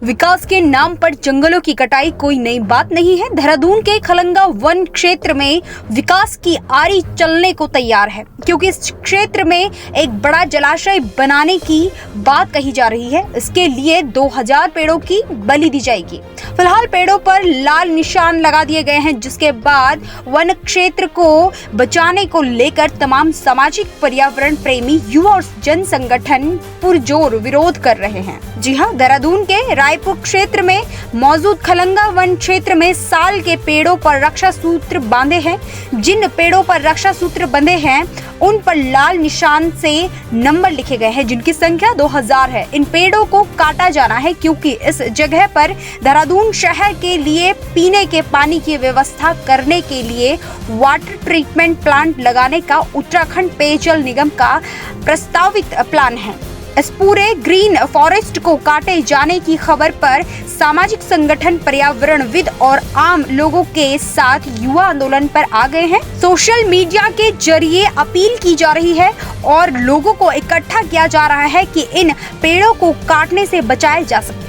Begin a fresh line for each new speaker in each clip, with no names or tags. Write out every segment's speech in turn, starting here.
विकास के नाम पर जंगलों की कटाई कोई नई बात नहीं है। देहरादून के खलंगा वन क्षेत्र में विकास की आरी चलने को तैयार है, क्योंकि इस क्षेत्र में एक बड़ा जलाशय बनाने की बात कही जा रही है। इसके लिए 2000 पेड़ों की बलि दी जाएगी। फिलहाल पेड़ों पर लाल निशान लगा दिए गए हैं, जिसके बाद वन क्षेत्र को बचाने को लेकर तमाम सामाजिक, पर्यावरण प्रेमी, युवा और जन संगठन पुरजोर विरोध कर रहे हैं। जी हां, देहरादून के रायपुर क्षेत्र में मौजूद खलंगा वन क्षेत्र में साल के पेड़ों पर रक्षा सूत्र बांधे हैं। जिन पेड़ों पर रक्षा सूत्र बंधे हैं उन पर लाल निशान से नंबर लिखे गए हैं, जिनकी संख्या 2000 है। इन पेड़ों को काटा जाना है, क्योंकि इस जगह पर देहरादून शहर के लिए पीने के पानी की व्यवस्था करने के लिए वाटर ट्रीटमेंट प्लांट लगाने का उत्तराखंड पेयजल निगम का प्रस्तावित प्लान है। इस पूरे ग्रीन फॉरेस्ट को काटे जाने की खबर पर सामाजिक संगठन, पर्यावरणविद और आम लोगों के साथ युवा आंदोलन पर आ गए हैं। सोशल मीडिया के जरिए अपील की जा रही है और लोगों को इकट्ठा किया जा रहा है कि इन पेड़ों को काटने से बचाया जा सके।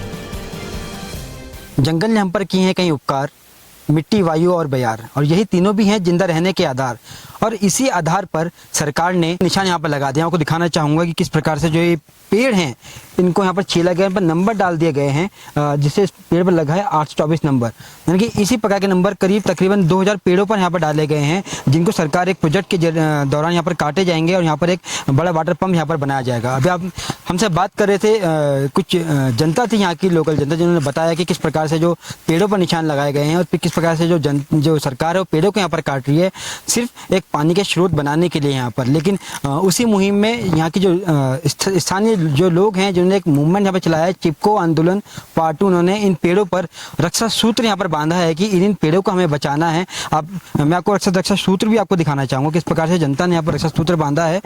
जंगल ने हम पर किए हैं कई उपकार, मिट्टी, वायु और बयार, और यही तीनों भी हैं जिंदा रहने के आधार। और इसी आधार पर सरकार ने निशान यहाँ पर लगा दिया। आपको दिखाना चाहूँगा कि किस प्रकार से जो ये पेड़ हैं इनको यहाँ पर छीला गया, इन पर नंबर डाल दिए गए हैं, जिससे इस पेड़ पर लगा है 824 नंबर। यानी कि इसी प्रकार के नंबर करीब तकरीबन 2000 पेड़ों पर यहाँ पर डाले गए हैं, जिनको सरकार एक प्रोजेक्ट के दौरान यहाँ पर काटे जाएंगे और यहाँ पर एक बड़ा वाटर पंप यहाँ पर बनाया जाएगा। अभी आप हमसे बात कर रहे थे, कुछ जनता थी यहाँ की, लोकल जनता, जिन्होंने बताया कि किस प्रकार से जो पेड़ों पर निशान लगाए गए हैं और किस प्रकार से जो सरकार है वो पेड़ों को यहाँ पर काट रही है सिर्फ एक पानी के स्रोत बनाने के लिए यहाँ पर। लेकिन उसी मुहिम में यहाँ की जो स्थानीय जो लोग हैं, जिन्होंने एक मूवमेंट यहाँ पर चलाया है, चिपको आंदोलन पार्ट 2, उन्होंने इन पेड़ों पर रक्षा सूत्र यहाँ पर बांधा है कि इन पेड़ों को हमें बचाना है। मैं आपको रक्षा सूत्र भी आपको दिखाना चाहूँगा किस प्रकार से जनता ने यहाँ पर रक्षा सूत्र बांधा है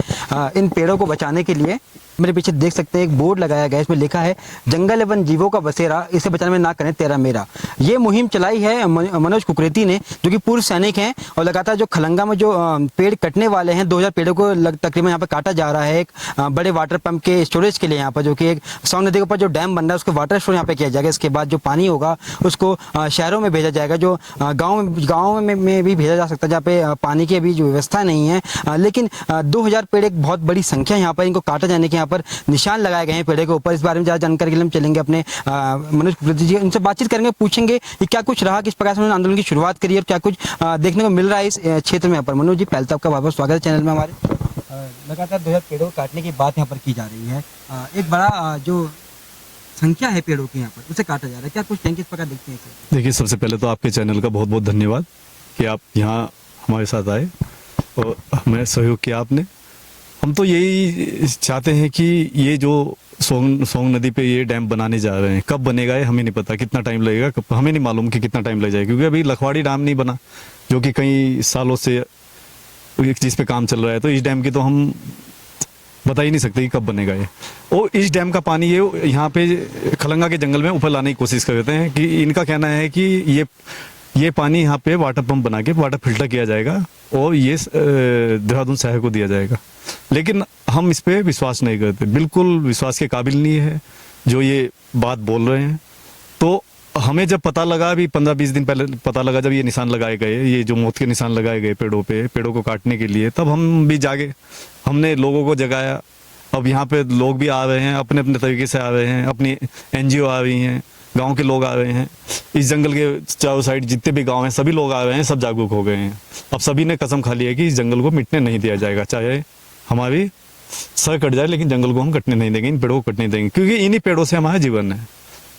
इन पेड़ों को बचाने के लिए। मेरे पीछे देख सकते हैं एक बोर्ड लगाया गया है, इसमें लिखा है जंगल एवं जीवों का बसेरा, इसे बचाने में ना करें तेरा मेरा। ये मुहिम चलाई है मनोज कुकरेती ने, जो कि पूर्व सैनिक हैं और लगातार जो खलंगा में जो पेड़ कटने वाले हैं, 2000 पेड़ों को तकरीबन यहाँ पर काटा जा रहा है एक बड़े वाटर पंप के स्टोरेज के लिए यहाँ पर, जो कि एक सोन नदी के ऊपर जो डैम बन रहा है उसको वाटर स्टोर यहाँ पे किया जाएगा। इसके बाद जो पानी होगा उसको शहरों में भेजा जाएगा, जो गाँव में भी भेजा जा सकता है, जहाँ पे पानी की अभी जो व्यवस्था नहीं है। लेकिन 2000 पेड़ एक बहुत बड़ी संख्या यहाँ पर, इनको काटा जाने के पर निशान लगाए गए हैं पेड़े के ऊपर। इस बारे में ज्यादा जानकारी के लिए हम चलेंगे अपने मनोज कुकरेती जी, उनसे बातचीत करेंगे, पूछेंगे कि क्या कुछ रहा, किस प्रकार से उन्होंने आंदोलन की शुरुआत करी और क्या कुछ देखने को मिल रहा है इस क्षेत्र में। यहाँ पर मनोज जी, पहले तो आपका बहुत बहुत स्वागत है चैनल में हमारे। लगातार 2000 पेड़ों को काटने की बात यहाँ पर की जा रही है, एक बड़ा जो संख्या है पेड़ों की यहाँ पर उसे काटा जा रहा है, क्या कुछ किस प्रकार देखते हैं?
देखिए, सबसे पहले तो आपके चैनल का बहुत बहुत धन्यवाद कि आप यहाँ हमारे साथ आए और हमें सहयोग किया आपने। हम तो यही चाहते हैं कि ये जो सोंग नदी पे ये डैम बनाने जा रहे हैं, कब बनेगा ये हमें नहीं पता, कितना टाइम लगेगा हमें नहीं मालूम कि कितना टाइम लग जाएगा, क्योंकि अभी लखवाड़ी डैम नहीं बना, जो कि कई सालों से एक चीज़ पे काम चल रहा है। तो इस डैम की तो हम बता ही नहीं सकते कि कब बनेगा ये। और इस डैम का पानी ये यहाँ पे खलंगा के जंगल में ऊपर लाने की कोशिश करते हैं कि इनका कहना है कि ये पानी यहाँ पे वाटर पंप बना के वाटर फिल्टर किया जाएगा और ये देहरादून शहर को दिया जाएगा। लेकिन हम इस पे विश्वास नहीं करते, बिल्कुल विश्वास के काबिल नहीं है जो ये बात बोल रहे हैं। तो हमें जब पता लगा, अभी 15-20 दिन पहले पता लगा, जब ये निशान लगाए गए, ये जो मौत के निशान लगाए गए पेड़ों को काटने के लिए, तब हम भी जागे, हमने लोगों को जगाया। अब यहाँ पे लोग भी आ रहे हैं, अपने अपने तरीके से आ रहे हैं, अपनी NGO आ रही हैं, गांव के लोग आ रहे हैं, इस जंगल के चारों साइड जितने भी गांव हैं सभी लोग आ रहे हैं, सब जागरूक हो गए हैं। अब सभी ने कसम खा ली है कि इस जंगल को मिटने नहीं दिया जाएगा, चाहे हमारी सर कट जाए, लेकिन जंगल को हम कटने नहीं देंगे, इन पेड़ों को कटने देंगे, क्योंकि इन्हीं पेड़ों से हमारा जीवन है।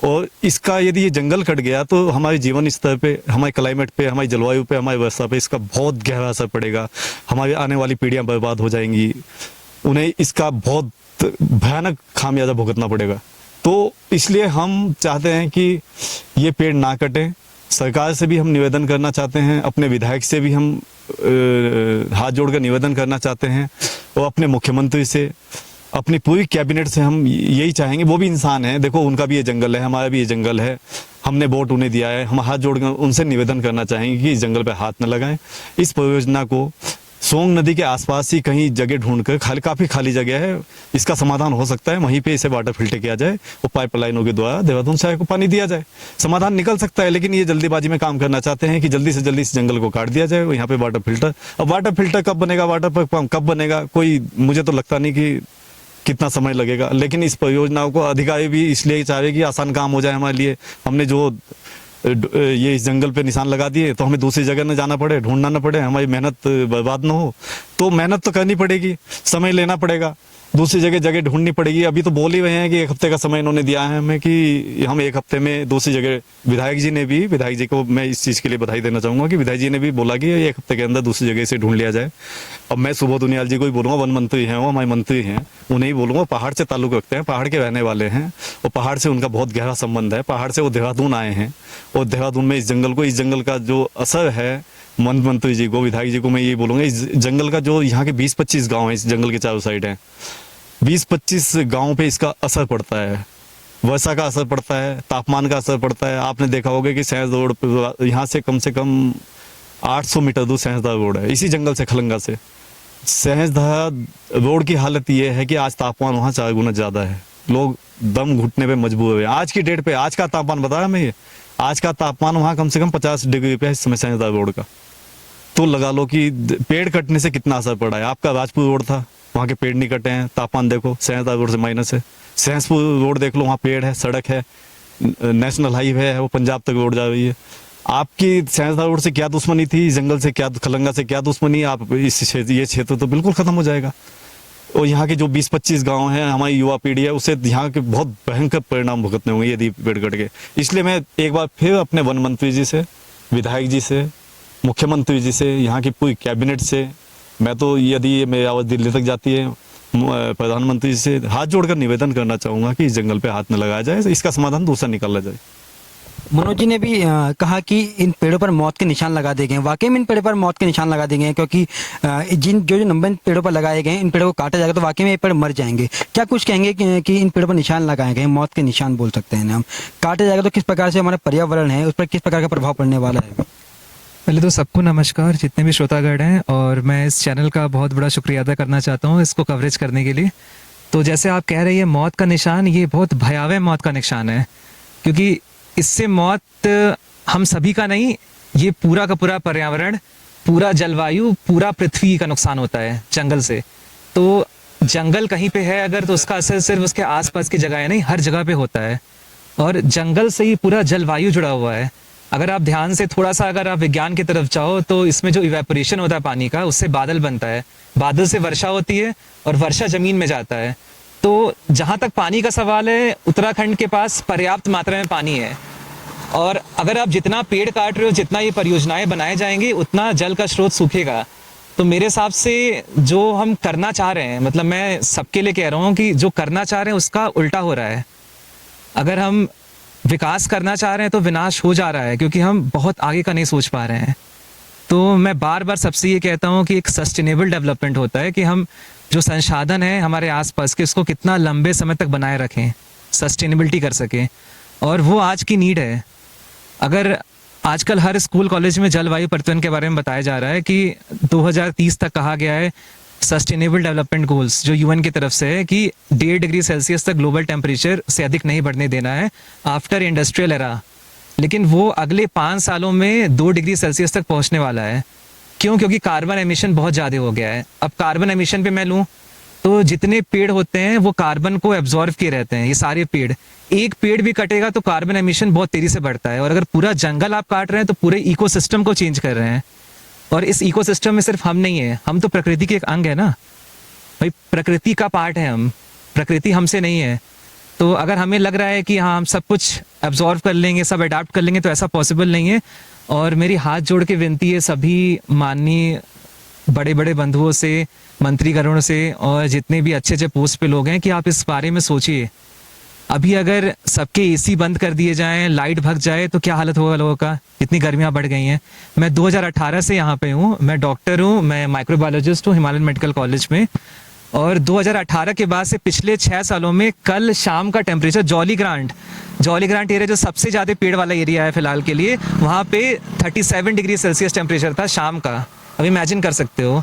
और इसका यदि ये जंगल कट गया तो हमारे जीवन स्तर पे, हमारे क्लाइमेट पे, हमारी जलवायु पे, हमारी व्यवस्था पे इसका बहुत गहरा असर पड़ेगा। हमारी आने वाली पीढ़ियां बर्बाद हो जाएंगी, उन्हें इसका बहुत भयानक खामियाजा भुगतना पड़ेगा। तो इसलिए हम चाहते हैं कि ये पेड़ ना कटें। सरकार से भी हम निवेदन करना चाहते हैं, अपने विधायक से भी हम हाथ जोड़कर निवेदन करना चाहते हैं, और अपने मुख्यमंत्री से, अपनी पूरी कैबिनेट से हम यही चाहेंगे। वो भी इंसान है, देखो उनका भी ये जंगल है, हमारा भी ये जंगल है, हमने वोट उन्हें दिया है, हम हाथ जोड़कर उनसे निवेदन करना चाहेंगे कि इस जंगल पे हाथ न लगाएं। इस परियोजना को सोंग नदी के आसपास ही कहीं जगह ढूंढकर काफ़ी खाली जगह है, इसका समाधान हो सकता है। वहीं पे इसे वाटर फिल्टर किया जाए और पाइपलाइनों के द्वारा देहरादून शहर को पानी दिया जाए, समाधान निकल सकता है। लेकिन ये जल्दीबाजी में काम करना चाहते हैं कि जल्दी से जल्दी इस जंगल को काट दिया जाए, यहाँ पे वाटर फिल्टर। अब वाटर फिल्टर कब बनेगा, वाटर पंप कब बनेगा, कोई मुझे तो लगता नहीं कि कितना समय लगेगा। लेकिन इस परियोजना को अधिकारी भी इसलिए चाह रहे कि आसान काम हो जाए हमारे लिए। हमने जो ये इस जंगल पे निशान लगा दिए तो हमें दूसरी जगह न जाना पड़े, ढूंढना न पड़े, हमारी मेहनत बर्बाद न हो। तो मेहनत तो करनी पड़ेगी, समय लेना पड़ेगा, दूसरी जगह ढूंढनी पड़ेगी। अभी तो बोल ही रहे हैं कि 1 हफ्ते का समय इन्होंने दिया है हमें कि हम 1 हफ्ते में दूसरी जगह। विधायक जी को मैं इस चीज़ के लिए बधाई देना चाहूँगा कि विधायक जी ने भी बोला कि 1 हफ्ते के अंदर दूसरी जगह से ढूंढ लिया जाए। अब मैं सुबोध उनियाल जी को ही बोलूँगा, वन मंत्री हैं वो, हमारे मंत्री हैं, उन्हें ही बोलूँगा। पहाड़ से ताल्लुक़ रखते हैं, पहाड़ के रहने वाले हैं और पहाड़ से उनका बहुत गहरा संबंध है। पहाड़ से वो देहरादून आए हैं और देहरादून में इस जंगल का जो असर है, मंत्री जी को, विधायक जी को मैं ये बोलूँगा, इस जंगल का जो यहाँ के 20-25 गाँव हैं, इस जंगल के चारों साइड हैं, 20-25 गाँव पे इसका असर पड़ता है। वर्षा का असर पड़ता है, तापमान का असर पड़ता है। आपने देखा होगा कि सहज रोड पे यहाँ से कम 800 मीटर दूर सहजदा रोड है, इसी जंगल से, खलंगा से। सहजदा रोड की हालत ये है कि आज तापमान वहाँ 4 गुना ज़्यादा है, लोग दम घुटने पे मजबूर हुए। आज की डेट पे आज का तापमान बताया मैं, ये आज का तापमान वहाँ कम से कम 50 डिग्री पे है इस समय सहजदा रोड का। तो लगा लो कि पेड़ कटने से कितना असर पड़ा है। आपका राजपुर रोड था, वहाँ के पेड़ नहीं कटे हैं, तापमान देखो सहजदा रोड से माइनस है। सहसपुर रोड देख लो, वहाँ पेड़ है, सड़क है, नेशनल हाईवे है, वो पंजाब तक रोड जा रही है। आपकी सहजदा रोड से क्या दुश्मनी थी, जंगल से क्या, खलंगा से क्या दुश्मनी, आप ये क्षेत्र तो बिल्कुल खत्म हो जाएगा। और यहाँ के जो 20-25 गांव हैं, हमारी युवा पीढ़ी है, उसे यहाँ के बहुत भयंकर परिणाम भुगतने होंगे यदि पेड़ कट गए। इसलिए मैं एक बार फिर अपने वन मंत्री जी से, विधायक जी से, मुख्यमंत्री जी से, यहाँ की पूरी कैबिनेट से, मैं तो यदि ये मेरी आवाज़ दिल्ली तक जाती है, प्रधानमंत्री से हाथ जोड़कर निवेदन करना चाहूँगा कि इस जंगल पे हाथ न लगाया जाए, इसका समाधान दूसरा निकाला जाए।
मनोज जी ने भी कहा कि इन पेड़ों पर मौत के निशान लगा दिए गए हैं। वाकई में इन पेड़ों पर मौत के निशान लगा दिए गए हैं, क्योंकि जो नंबर पेड़ों पर लगाए गए हैं, इन पेड़ों को काटा जाएगा तो वाकई में ये पेड़ मर जाएंगे। क्या कुछ कहेंगे कि इन पेड़ों पर निशान लगाए गए हैं, मौत के निशान बोल सकते हैं हम, काटा जाएगा तो किस प्रकार से हमारा पर्यावरण है उस पर किस प्रकार का प्रभाव पड़ने वाला है?
पहले तो सबको नमस्कार, जितने भी श्रोतागण हैं, और मैं इस चैनल का बहुत बड़ा शुक्रिया अदा करना चाहता हूँ इसको कवरेज करने के लिए। तो जैसे आप कह रहे हैं मौत का निशान, ये बहुत भयावह मौत का निशान है, क्योंकि इससे मौत हम सभी का नहीं, ये पूरा का पूरा पर्यावरण, पूरा जलवायु, पूरा पृथ्वी का नुकसान होता है जंगल से। तो जंगल कहीं पे है अगर, तो उसका असर सिर्फ उसके आसपास की जगह है नहीं, हर जगह पे होता है। और जंगल से ही पूरा जलवायु जुड़ा हुआ है। अगर आप ध्यान से थोड़ा सा अगर आप विज्ञान की तरफ जाओ तो इसमें जो इवेपोरेशन होता है पानी का, उससे बादल बनता है, बादल से वर्षा होती है और वर्षा जमीन में जाता है। तो जहाँ तक पानी का सवाल है, उत्तराखंड के पास पर्याप्त मात्रा में पानी है, और अगर आप जितना पेड़ काट रहे हो, जितना ये परियोजनाएं बनाए जाएंगी, उतना जल का स्रोत सूखेगा। तो मेरे हिसाब से जो हम करना चाह रहे हैं, मतलब मैं सबके लिए कह रहा हूँ कि जो करना चाह रहे हैं उसका उल्टा हो रहा है। अगर हम विकास करना चाह रहे हैं तो विनाश हो जा रहा है, क्योंकि हम बहुत आगे का नहीं सोच पा रहे हैं। तो मैं बार बार सबसे ये कहता हूँ कि एक सस्टेनेबल डेवलपमेंट होता है कि हम जो संसाधन है हमारे आसपास के, उसको कितना लंबे समय तक बनाए रखें, सस्टेनेबिलिटी कर सकें, और वो आज की नीड है। अगर आजकल हर स्कूल कॉलेज में जलवायु परिवर्तन के बारे में बताया जा रहा है कि 2030 तक कहा गया है सस्टेनेबल डेवलपमेंट गोल्स, जो यूएन की तरफ से है, कि 1.5 डिग्री सेल्सियस तक ग्लोबल टेम्परेचर से अधिक नहीं बढ़ने देना है आफ्टर इंडस्ट्रियल एरा। लेकिन वो अगले 5 सालों में 2 डिग्री सेल्सियस तक पहुंचने वाला है। क्यों? क्योंकि कार्बन एमिशन बहुत ज़्यादा हो गया है। अब कार्बन एमिशन पे मैं लूँ तो जितने पेड़ होते हैं वो कार्बन को एब्जॉर्व किए रहते हैं, ये सारे पेड़। एक पेड़ भी कटेगा तो कार्बन एमिशन बहुत तेज़ी से बढ़ता है, और अगर पूरा जंगल आप काट रहे हैं तो पूरे इकोसिस्टम को चेंज कर रहे हैं। और इस इकोसिस्टम में सिर्फ हम नहीं है, हम तो प्रकृति के एक अंग है ना भाई, प्रकृति का पार्ट है हम, प्रकृति हमसे नहीं है। तो अगर हमें लग रहा है कि हाँ हम सब कुछ एब्जॉर्व कर लेंगे, सब अडाप्ट कर लेंगे, तो ऐसा पॉसिबल नहीं है। और मेरी हाथ जोड़ के विनती है सभी माननीय बड़े बड़े बंधुओं से, मंत्रीगणों से, और जितने भी अच्छे अच्छे पोस्ट पे लोग हैं, कि आप इस बारे में सोचिए। अभी अगर सबके एसी बंद कर दिए जाएं, लाइट भग जाए, तो क्या हालत होगा लोगों का, इतनी गर्मियां बढ़ गई हैं। मैं 2018 से यहाँ पे हूँ, मैं डॉक्टर हूँ, मैं माइक्रोबायोलॉजिस्ट हूँ हिमालयन मेडिकल कॉलेज में, और 2018 के बाद से पिछले 6 सालों में कल शाम का टेम्परेचर जॉली ग्रांट एरिया, जो सबसे ज़्यादा पेड़ वाला एरिया है फिलहाल के लिए, वहाँ पे 37 डिग्री सेल्सियस टेम्परेचर था शाम का। अब इमेजिन कर सकते हो।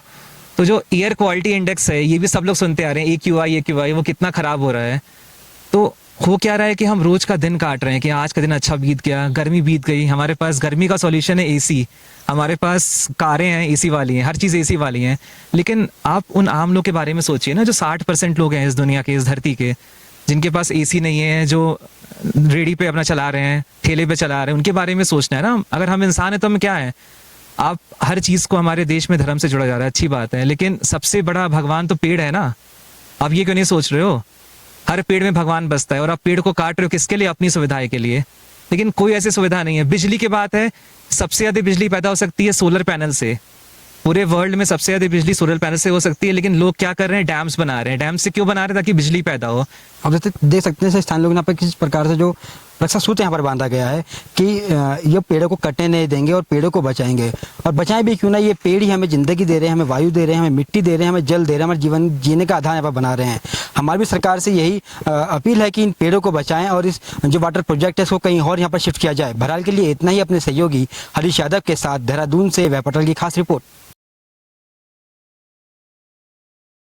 तो जो एयर क्वालिटी इंडेक्स है, ये भी सब लोग सुनते आ रहे हैं, AQI वो कितना खराब हो रहा है। तो हो क्या रहा है कि हम रोज का दिन काट रहे हैं कि आज का दिन अच्छा बीत गया, गर्मी बीत गई, हमारे पास गर्मी का सॉल्यूशन है AC, हमारे पास कारें हैं AC वाली हैं, हर चीज़ AC वाली हैं। लेकिन आप उन आम लोग के बारे में सोचिए ना, जो 60% लोग हैं इस दुनिया के, इस धरती के, जिनके पास AC नहीं है, जो रेडी पे अपना चला रहे हैं, ठेले पे चला रहे हैं, उनके बारे में सोचना है ना। अगर हम इंसान हैं तो हम क्या है? आप हर चीज़ को हमारे देश में धर्म से जोड़ा जा रहा है, अच्छी बात है, लेकिन सबसे बड़ा भगवान तो पेड़ है ना। आप ये क्यों नहीं सोच रहे हो? हर पेड़ में भगवान बसता है और आप पेड़ को काट रहे हो किसके लिए? अपनी सुविधाएं के लिए। लेकिन कोई ऐसी सुविधा नहीं है। बिजली की बात है, सबसे ज़्यादा बिजली पैदा हो सकती है सोलर पैनल से। पूरे वर्ल्ड में सबसे ज़्यादा बिजली सोलर पैनल से हो सकती है, लेकिन लोग क्या कर रहे हैं? डैम्स बना रहे हैं। डैम से क्यों बना रहे हैं? ताकि बिजली पैदा हो।
आप जैसे देख सकते हैं स्थानीय लोग यहाँ पर किस प्रकार से जो रक्षा सूत्र यहाँ पर बांधा गया है कि ये पेड़ों को कटने नहीं देंगे और पेड़ों को बचाएंगे। और बचाएं भी क्यों ना, ये पेड़ ही हमें ज़िंदगी दे रहे हैं, हमें वायु दे रहे हैं, हमें मिट्टी दे रहे हैं, हमें जल दे रहे हैं, हमारे जीवन जीने का आधार यहाँ पर बना रहे हैं। हमारी भी सरकार से यही अपील है कि इन पेड़ों को बचाएं और इस जो वाटर प्रोजेक्ट है इसको कहीं और यहाँ पर शिफ्ट किया जाए। बहरहाल के लिए इतना ही। अपने सहयोगी हरीश यादव के साथ देहरादून से वह पटल की खास रिपोर्ट।